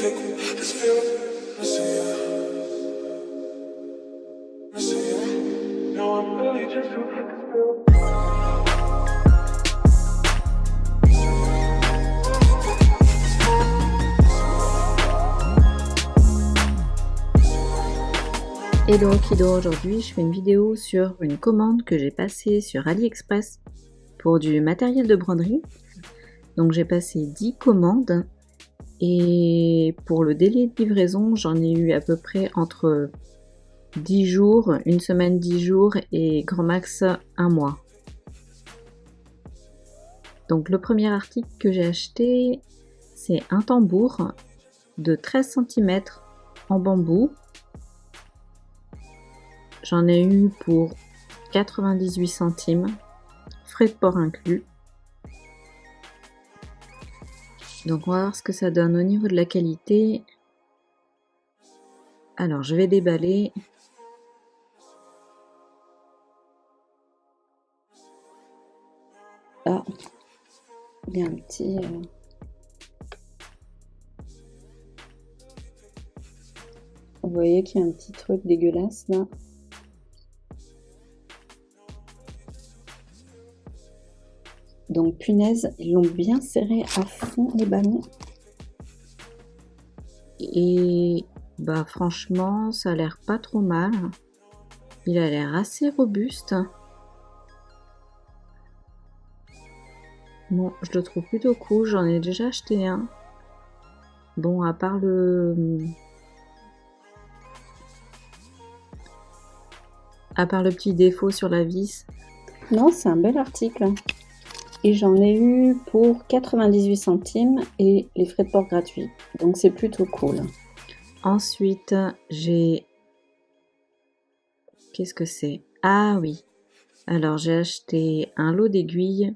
Hello Kido, aujourd'hui je fais une vidéo sur une commande que j'ai passée sur AliExpress pour du matériel de broderie. Donc j'ai passé 10 commandes et pour le délai de livraison j'en ai eu à peu près entre 10 jours, une semaine, 10 jours et grand max un mois. Donc le premier article que j'ai acheté, c'est un tambour de 13 cm en bambou. J'en ai eu pour 98 centimes, frais de port inclus. Donc on va voir ce que ça donne au niveau de la qualité. Alors je vais déballer. Ah, il y a un petit... Vous voyez qu'il y a un petit truc dégueulasse là. Donc punaise, ils l'ont bien serré à fond les ballons. Et bah franchement, ça a l'air pas trop mal. Il a l'air assez robuste. Bon, je le trouve plutôt cool, j'en ai déjà acheté un. Bon, à part le petit défaut sur la vis. Non, c'est un bel article. Et j'en ai eu pour 98 centimes et les frais de port gratuits. Donc c'est plutôt cool. Ensuite, j'ai... Qu'est-ce que c'est? Ah oui. Alors j'ai acheté un lot d'aiguilles.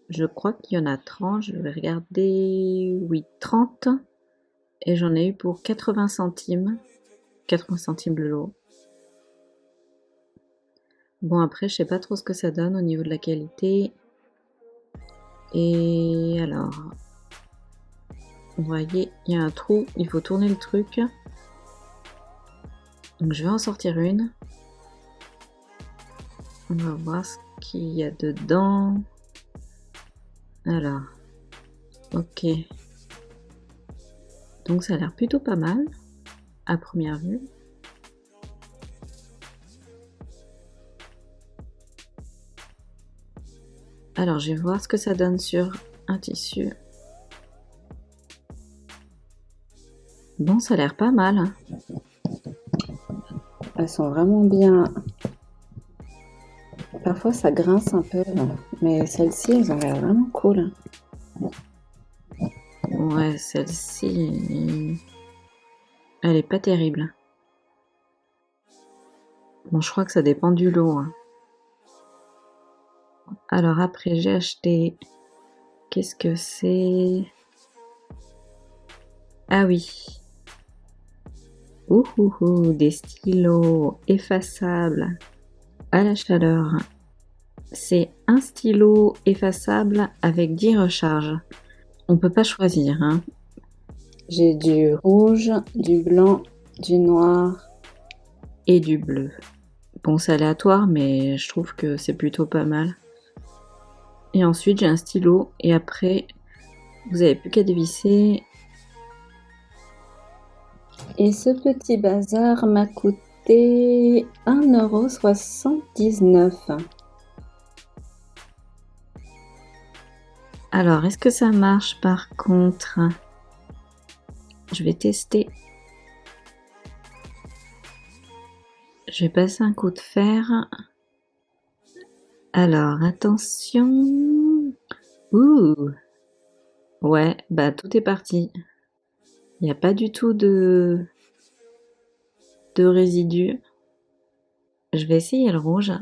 Je crois qu'il y en a 30. Je vais regarder. Oui, 30. Et j'en ai eu pour 80 centimes. 80 centimes le lot. Bon, après, je sais pas trop ce que ça donne au niveau de la qualité. Et alors, vous voyez, il y a un trou, il faut tourner le truc. Donc je vais en sortir une. On va voir ce qu'il y a dedans. Alors, ok. Donc ça a l'air plutôt pas mal, à première vue. Alors, je vais voir ce que ça donne sur un tissu. Bon, ça a l'air pas mal. Elles sont vraiment bien. Parfois, ça grince un peu, mais celles-ci, elles ont l'air vraiment cool. Ouais, celle-ci, elle est pas terrible. Bon, je crois que ça dépend du lot. Alors après, j'ai acheté... Qu'est-ce que c'est? Ah oui. Des stylos effaçables à la chaleur. C'est un stylo effaçable avec 10 recharges. On peut pas choisir, hein. J'ai du rouge, du blanc, du noir et du bleu. Bon, c'est aléatoire, mais je trouve que c'est plutôt pas mal. Et ensuite, j'ai un stylo. Et après, vous n'avez plus qu'à dévisser. Et ce petit bazar m'a coûté 1,79 €. Alors, est-ce que ça marche par contre? Je vais tester. Je vais passer un coup de fer. Alors, attention. Ouh. Ouais, bah tout est parti. Il n'y a pas du tout de résidus. Je vais essayer le rouge.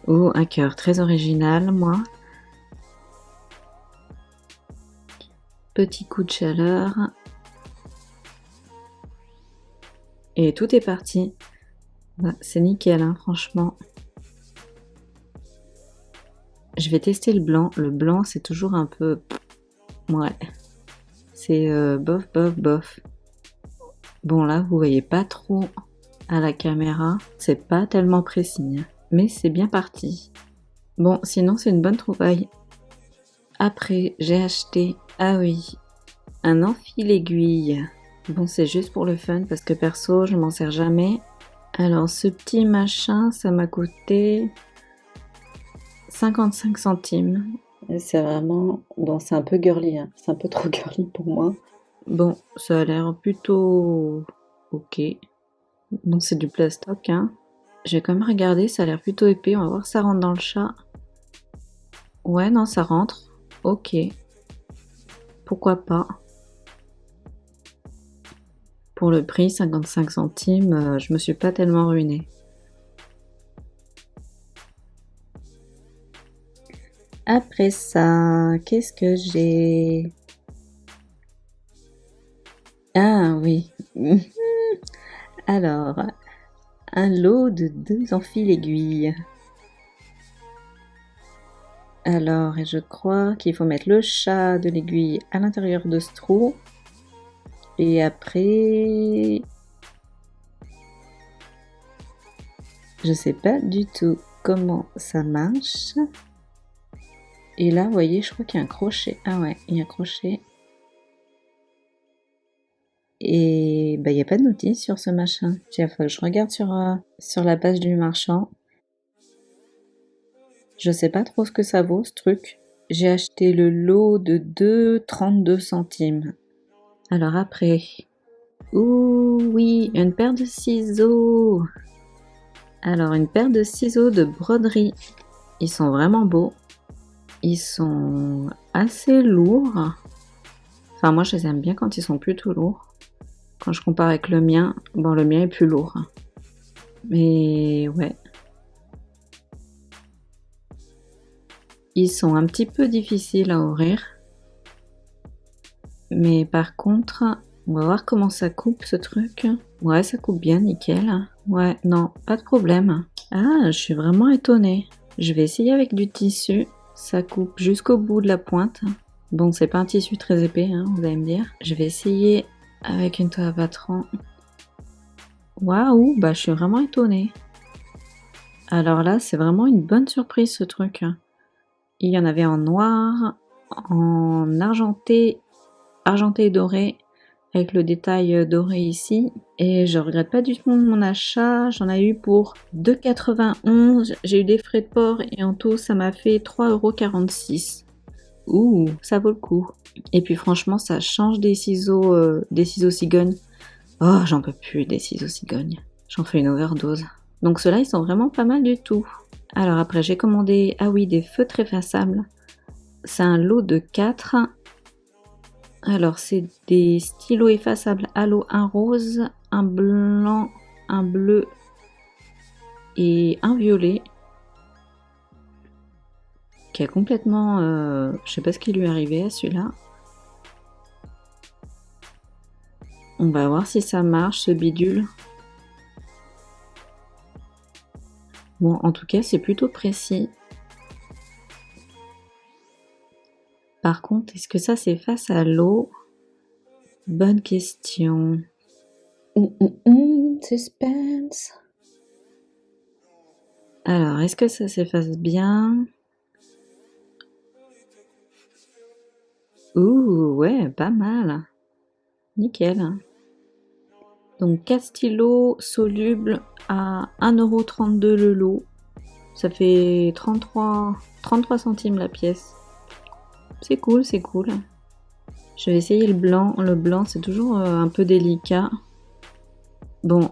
Oh, un cœur très original, moi. Petit coup de chaleur. Et tout est parti. Bah, c'est nickel, hein, franchement. Je vais tester le blanc. Le blanc, c'est toujours un peu... Ouais. C'est bof, bof, bof. Bon, là, vous voyez pas trop à la caméra. C'est pas tellement précis, hein. Mais c'est bien parti. Bon, sinon, c'est une bonne trouvaille. Après, j'ai acheté... Ah oui, un enfile-aiguille. Bon, c'est juste pour le fun parce que perso, je m'en sers jamais. Alors, ce petit machin, ça m'a coûté 55 centimes. Et c'est vraiment... Bon, c'est un peu girly, hein. C'est un peu trop girly pour moi. Bon, ça a l'air plutôt... ok. Bon, c'est du plastoc, hein. J'ai quand même regardé, ça a l'air plutôt épais. On va voir si ça rentre dans le chat. Ouais, non, ça rentre. Ok. Pourquoi pas. Pour le prix, 55 centimes, je me suis pas tellement ruinée. Après ça, qu'est-ce que j'ai? Ah oui. Alors, un lot de 2 enfile-aiguilles. Alors, je crois qu'il faut mettre le chat de l'aiguille à l'intérieur de ce trou. Et après... Je sais pas du tout comment ça marche. Et là, vous voyez, je crois qu'il y a un crochet. Ah ouais, il y a un crochet. Et bah, il n'y a pas de notice sur ce machin. Il faut que je regarde sur la page du marchand. Je sais pas trop ce que ça vaut, ce truc. J'ai acheté le lot de 2,32 centimes. Alors après... Ouh oui, une paire de ciseaux. Alors, une paire de ciseaux de broderie. Ils sont vraiment beaux. Ils sont assez lourds. Enfin, moi, je les aime bien quand ils sont plutôt lourds. Quand je compare avec le mien, bon, le mien est plus lourd. Mais ouais. Ils sont un petit peu difficiles à ouvrir. Mais par contre, on va voir comment ça coupe ce truc. Ouais, ça coupe bien, nickel. Ouais, non, pas de problème. Ah, je suis vraiment étonnée. Je vais essayer avec du tissu. Ça coupe jusqu'au bout de la pointe. Bon, c'est pas un tissu très épais, hein, vous allez me dire. Je vais essayer avec une toile à patron. Waouh, bah je suis vraiment étonnée. Alors là, c'est vraiment une bonne surprise ce truc. Il y en avait en noir, en argenté et doré, avec le détail doré ici. Et je regrette pas du tout mon achat. J'en ai eu pour 2,91 €. J'ai eu des frais de port et en tout, ça m'a fait 3,46 €. Ouh, ça vaut le coup. Et puis franchement, ça change des ciseaux cigognes. Oh, j'en peux plus des ciseaux cigognes. J'en fais une overdose. Donc ceux-là, ils sont vraiment pas mal du tout. Alors après, j'ai commandé, ah oui, des feutres effaçables. C'est un lot de 4. Alors, c'est des stylos effaçables à l'eau, un rose, un blanc, un bleu et un violet. Qui a complètement... je sais pas ce qui lui est arrivé à celui-là. On va voir si ça marche, ce bidule. Bon, en tout cas, c'est plutôt précis. Par contre, est-ce que ça s'efface à l'eau? Bonne question. Suspense. Alors, est-ce que ça s'efface bien? Ouh, ouais, pas mal. Nickel. Donc 4 stylos solubles à 1,32 € le lot. Ça fait 33 centimes la pièce. C'est cool, c'est cool. Je vais essayer le blanc. Le blanc, c'est toujours un peu délicat. Bon,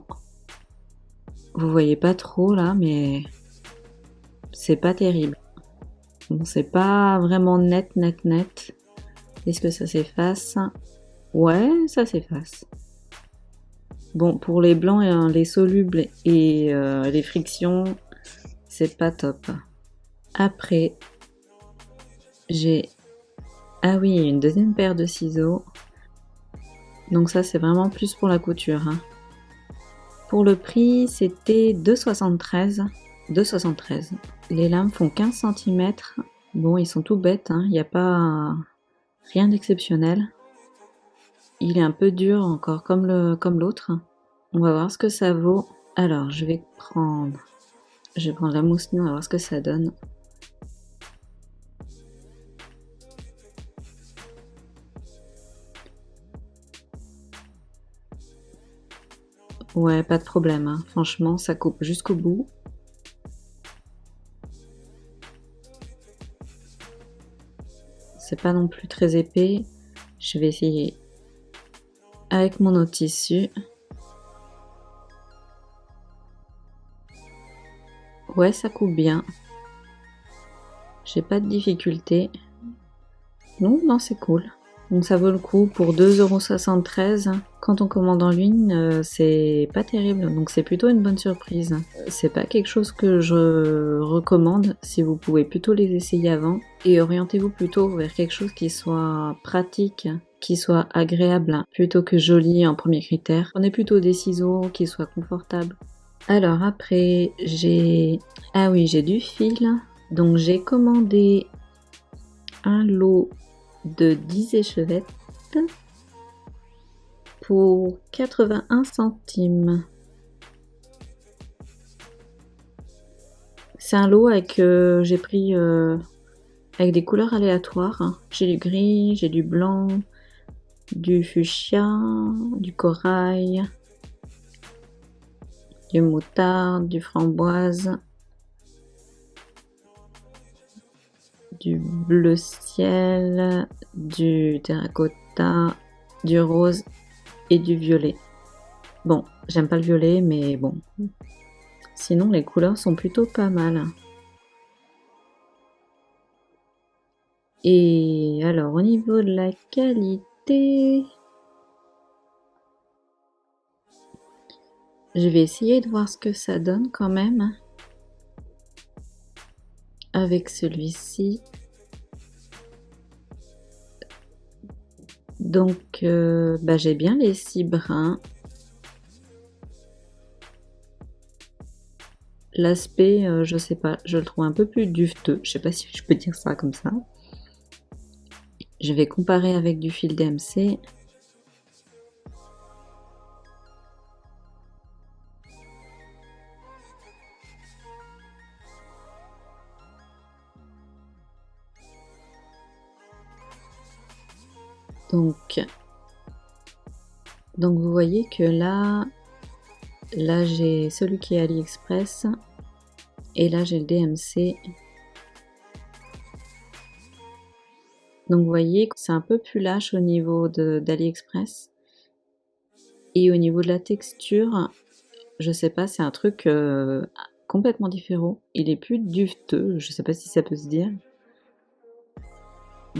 vous voyez pas trop là, mais c'est pas terrible. Bon, c'est pas vraiment net. Est-ce que ça s'efface? Ouais, ça s'efface. Bon, pour les blancs, les solubles et les frictions, c'est pas top. Après, j'ai... Ah oui, une deuxième paire de ciseaux. Donc ça, c'est vraiment plus pour la couture, hein. Pour le prix, c'était 2,73 €. 2,73 €. Les lames font 15 cm. Bon, ils sont tout bêtes, hein. Il n'y a pas rien d'exceptionnel. Il est un peu dur encore, comme l'autre. On va voir ce que ça vaut. Alors, je vais prendre la mousseline, on va voir ce que ça donne. Ouais, pas de problème, hein. Franchement, ça coupe jusqu'au bout. C'est pas non plus très épais. Je vais essayer avec mon autre tissu. Ouais, ça coupe bien. J'ai pas de difficulté. Non, c'est cool. Donc ça vaut le coup pour 2,73 €. Quand on commande en ligne, c'est pas terrible, donc c'est plutôt une bonne surprise. C'est pas quelque chose que je recommande, si vous pouvez plutôt les essayer avant. Et orientez-vous plutôt vers quelque chose qui soit pratique, qui soit agréable, plutôt que joli en premier critère. Prenez plutôt des ciseaux qui soient confortables. Alors après, Ah oui, j'ai du fil. Donc j'ai commandé un lot de 10 échevettes pour 81 centimes. C'est un lot avec, j'ai pris avec des couleurs aléatoires. J'ai du gris, j'ai du blanc, du fuchsia, du corail, du moutarde, du framboise, du bleu ciel, du terracotta, du rose et du violet. Bon, j'aime pas le violet, mais bon. Sinon, les couleurs sont plutôt pas mal. Et alors, au niveau de la qualité, je vais essayer de voir ce que ça donne quand même avec celui-ci. Donc, j'ai bien les 6 brins. L'aspect, je sais pas, je le trouve un peu plus duveteux. Je sais pas si je peux dire ça comme ça. Je vais comparer avec du fil DMC. Donc vous voyez que là j'ai celui qui est AliExpress et là j'ai le DMC. Donc vous voyez que c'est un peu plus lâche au niveau d'AliExpress. Et au niveau de la texture, je sais pas, c'est un truc complètement différent. Il est plus duveteux, je sais pas si ça peut se dire.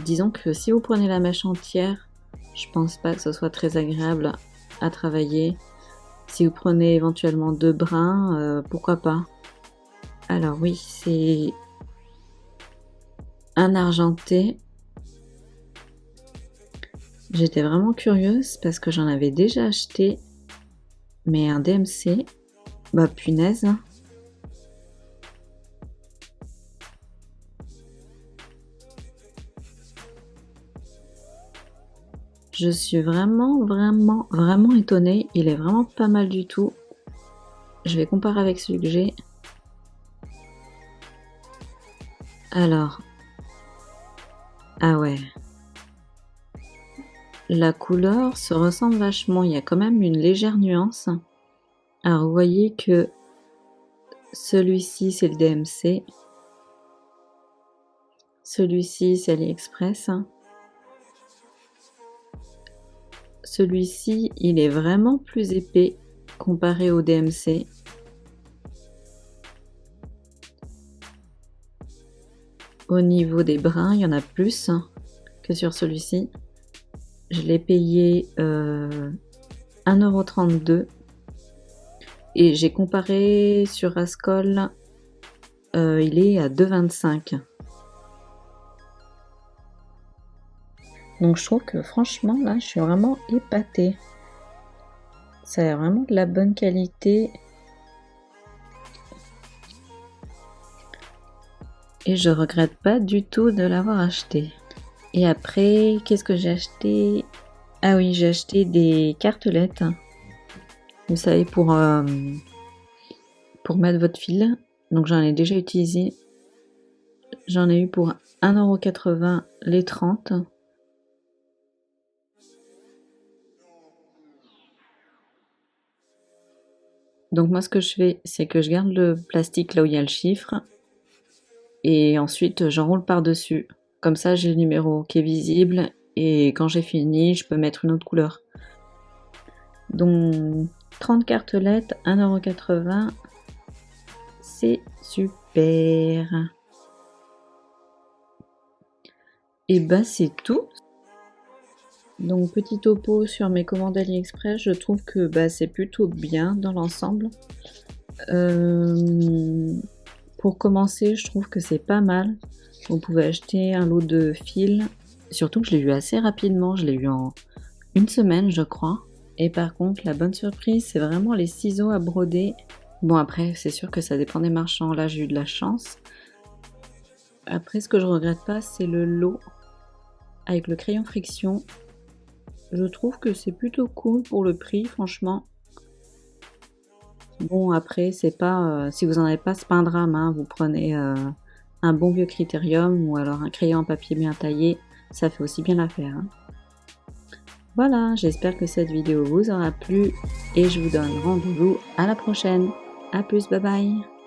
Disons que si vous prenez la mèche entière, je pense pas que ce soit très agréable à travailler. Si vous prenez éventuellement 2 brins, pourquoi pas. Alors oui, c'est un argenté. J'étais vraiment curieuse parce que j'en avais déjà acheté, mais un DMC, bah punaise. Je suis vraiment étonnée. Il est vraiment pas mal du tout. Je vais comparer avec celui que j'ai. Alors, ah ouais. La couleur se ressemble vachement. Il y a quand même une légère nuance. Alors, vous voyez que celui-ci, c'est le DMC. Celui-ci, c'est AliExpress. Celui-ci, il est vraiment plus épais comparé au DMC. Au niveau des brins, il y en a plus que sur celui-ci. Je l'ai payé 1,32 € et j'ai comparé sur Rascol, il est à 2,25 €. Donc je trouve que franchement là, je suis vraiment épatée. Ça a vraiment de la bonne qualité. et je regrette pas du tout de l'avoir acheté. Et après, qu'est-ce que j'ai acheté? Ah oui, j'ai acheté des cartelettes. Vous savez, pour mettre votre fil. Donc j'en ai déjà utilisé. J'en ai eu pour 1,80 € les 30. Donc moi ce que je fais, c'est que je garde le plastique là où il y a le chiffre. Et ensuite j'enroule par-dessus. Comme ça j'ai le numéro qui est visible. Et quand j'ai fini, je peux mettre une autre couleur. Donc 30 cartelettes, 1,80 €. C'est super. Et bah c'est tout. Donc petit topo sur mes commandes AliExpress, je trouve que bah, c'est plutôt bien dans l'ensemble. Pour commencer, je trouve que c'est pas mal. Vous pouvez acheter un lot de fils. Surtout que je l'ai eu assez rapidement, je l'ai eu en une semaine je crois. Et par contre, la bonne surprise, c'est vraiment les ciseaux à broder. Bon après, c'est sûr que ça dépend des marchands. Là, j'ai eu de la chance. Après, ce que je regrette pas, c'est le lot avec le crayon friction. Je trouve que c'est plutôt cool pour le prix, franchement. Bon, après, c'est pas, si vous en avez pas, c'est pas un drame, hein. Vous prenez un bon vieux Critérium ou alors un crayon en papier bien taillé, ça fait aussi bien l'affaire, hein. Voilà, j'espère que cette vidéo vous aura plu et je vous donne rendez-vous à la prochaine. A plus, bye bye.